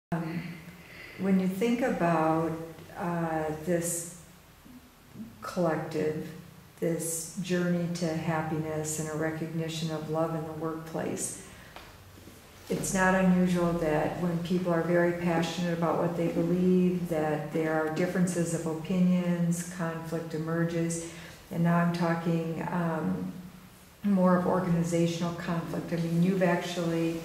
When you think about this collective, this journey to happiness and a recognition of love in the workplace, it's not unusual that when people are very passionate about what they believe, that there are differences of opinions, conflict emerges, and now I'm talking more of organizational conflict. I mean, you've actually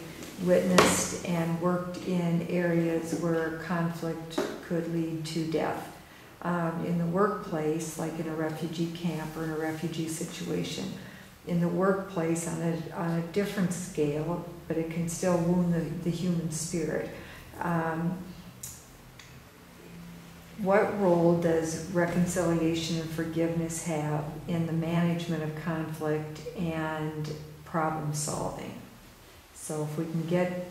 witnessed and worked in areas where conflict could lead to death. In the workplace, like in a refugee camp or in a refugee situation. In the workplace, on a different scale, but it can still wound the human spirit. What role does reconciliation and forgiveness have in the management of conflict and problem solving? So if we can get,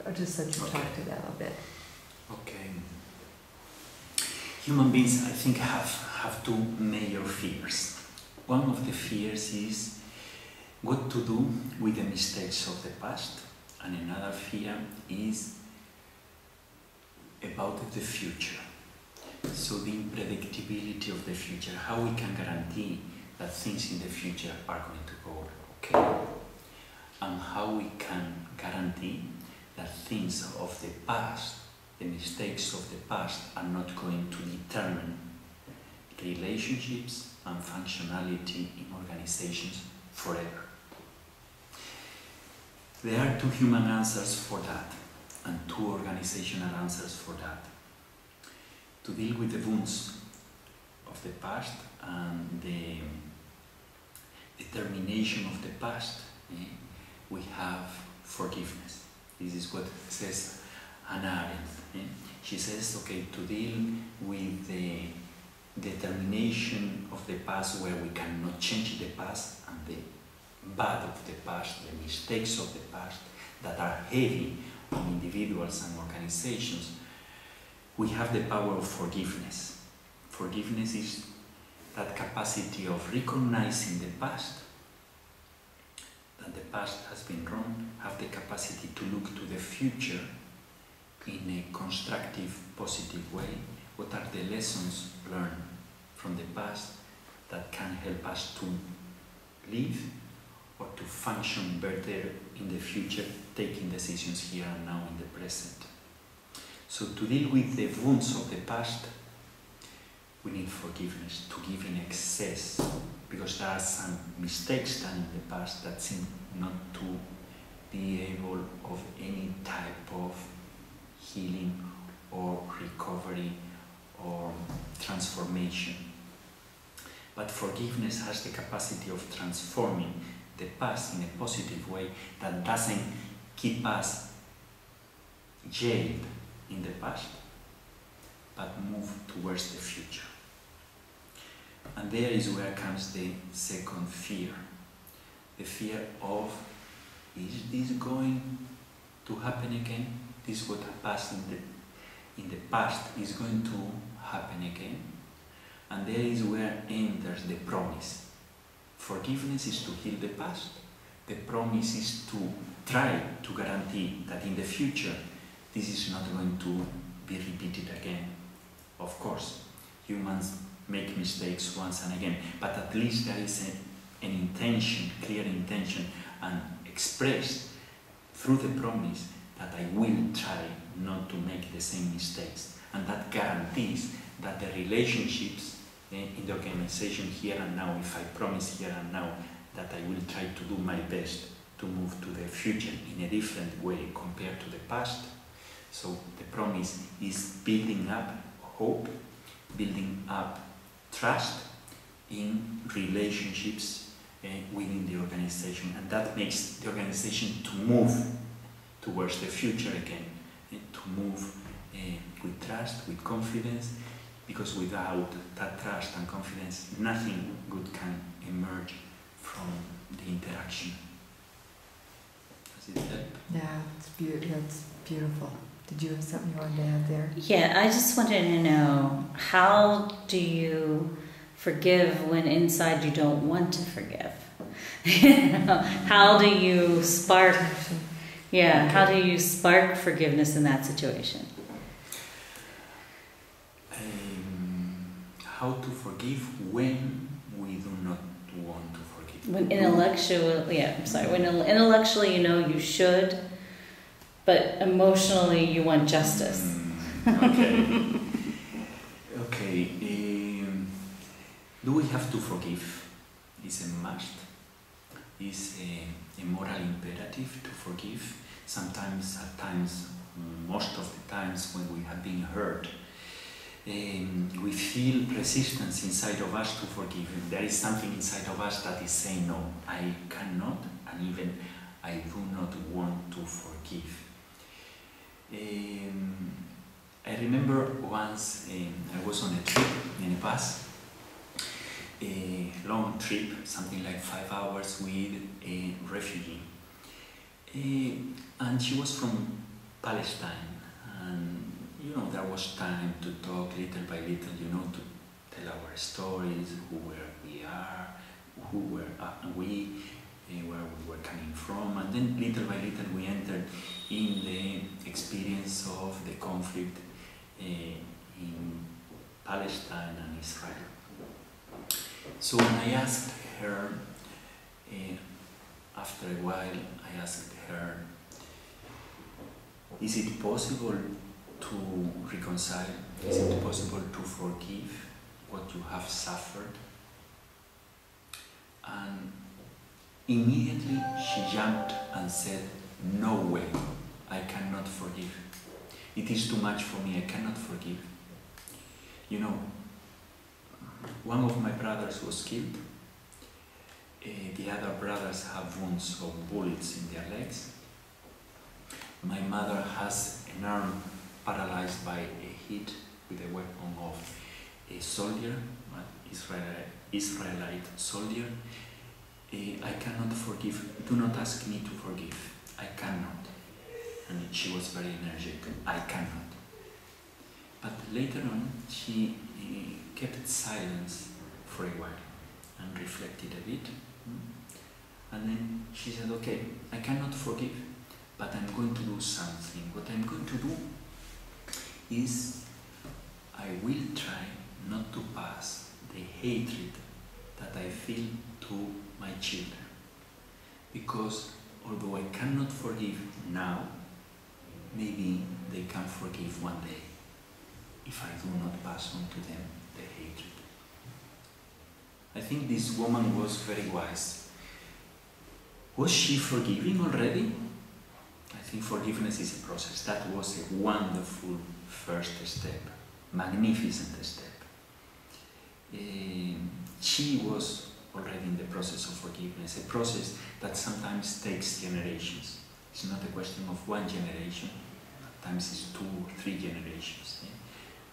I'll just let you talk to that a bit. Okay. Human beings, I think, have two major fears. One of the fears is what to do with the mistakes of the past, and another fear is about the future. So the unpredictability of the future, how we can guarantee that things in the future are going to go okay, and how we can guarantee that things of the past, the mistakes of the past, are not going to determine relationships and functionality in organizations forever. There are two human answers for that, and two organizational answers for that. To deal with the wounds of the past and the determination of the past, we have forgiveness. This is what says Hannah Arendt. She says, okay, to deal with the determination of the past where we cannot change the past and the bad of the past, the mistakes of the past that are heavy on individuals and organizations, we have the power of forgiveness. Forgiveness is that capacity of recognizing the past, that the past has been wrong, have the capacity to look to the future in a constructive, positive way. What are the lessons learned from the past that can help us to live or to function better in the future, taking decisions here and now in the present. So to deal with the wounds of the past, we need forgiveness, to give in excess, because there are some mistakes done in the past that seem not to be able of any type of healing or recovery or transformation. But forgiveness has the capacity of transforming the past in a positive way that doesn't keep us jailed in the past, but move towards the future. And there is where comes the second fear. The fear of, is this going to happen again? This what happened in the past is going to happen again. And there is where enters the promise. Forgiveness is to heal the past. The promise is to try to guarantee that in the future this is not going to be repeated again. Of course, humans make mistakes once and again, but at least there is an intention, clear intention, and expressed through the promise that I will try not to make the same mistakes. And that guarantees that the relationships in the organization here and now, if I promise here and now that I will try to do my best to move to the future in a different way compared to the past. So the promise is building up hope, building up trust in relationships within the organization, and that makes the organization to move towards the future again, to move with trust, with confidence, because without that trust and confidence, nothing good can emerge from the interaction. Does it help? Yeah, that's beautiful. Did you have something you wanted to add there? Yeah, I just wanted to know, how do you forgive when inside you don't want to forgive? How do you spark Yeah, Okay. how do you spark forgiveness in that situation? How to forgive when we do not want to forgive. When intellectually you know you should, but emotionally you want justice. Okay. Okay. Do we have to forgive? Is a must. Is a moral imperative to forgive. Sometimes, at times, most of the times when we have been hurt, we feel resistance inside of us to forgive. There is something inside of us that is saying, no, I cannot, and even I do not want to forgive. I remember once I was on a trip in a bus, a long trip, something like 5 hours, with a refugee. And she was from Palestine, and there was time to talk little by little, to tell our stories, where we are, where we were coming from, and then little by little we entered in the experience of the conflict in Palestine and Israel. So when I asked her, after a while, I asked her, is it possible to reconcile? Is it possible to forgive what you have suffered? And immediately she jumped and said, no way, I cannot forgive. It is too much for me, I cannot forgive. One of my brothers was killed. The other brothers have wounds of bullets in their legs. My mother has an arm paralyzed by a hit with a weapon of a soldier, an Israelite soldier. I cannot forgive. Do not ask me to forgive. I cannot. And she was very energetic. I cannot. But later on, she kept silence for a while and reflected a bit. And then she said, okay, I cannot forgive, but I'm going to do something. What I'm going to do is I will try not to pass the hatred that I feel to my children. Because although I cannot forgive now, maybe they can forgive one day if I do not pass on to them the hatred. I think this woman was very wise. Was she forgiving already? I think forgiveness is a process. That was a wonderful first step, magnificent step. She was already in the process of forgiveness, a process that sometimes takes generations. It's not a question of one generation, at times it's 2 or 3 generations.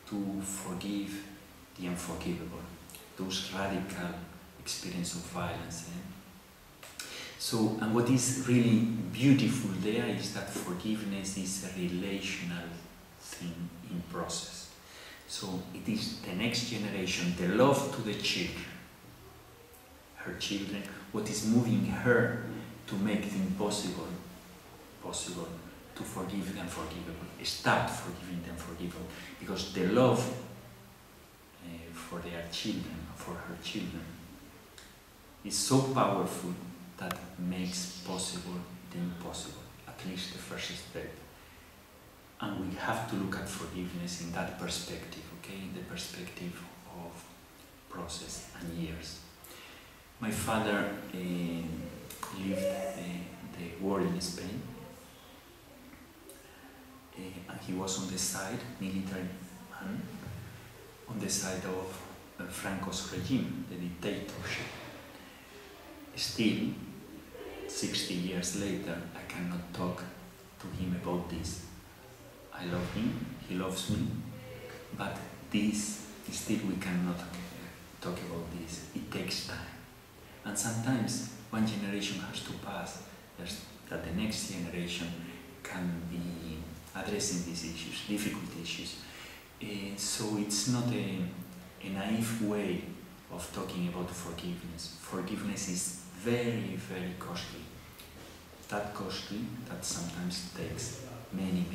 To forgive the unforgivable, those radical experience of violence. So, and what is really beautiful there is that forgiveness is a relational thing in process. So it is the next generation, the love to the children, her children, what is moving her to make the impossible possible, to forgive the unforgivable, start forgiving the unforgivable, because the love for their children, for her children, is so powerful that makes possible the impossible, at least the first step. And we have to look at forgiveness in that perspective, okay? The perspective of process and years. My father lived the war in Spain, and he was on the side, military man, on the side of Franco's regime, the dictatorship. Still, 60 years later, I cannot talk to him about this. I love him, he loves me, but this, still we cannot talk about this. It takes time. And sometimes one generation has to pass, that the next generation can be addressing these issues, difficult issues. So it's not a naive way of talking about forgiveness. Forgiveness is very, very costly. that costly, that sometimes takes many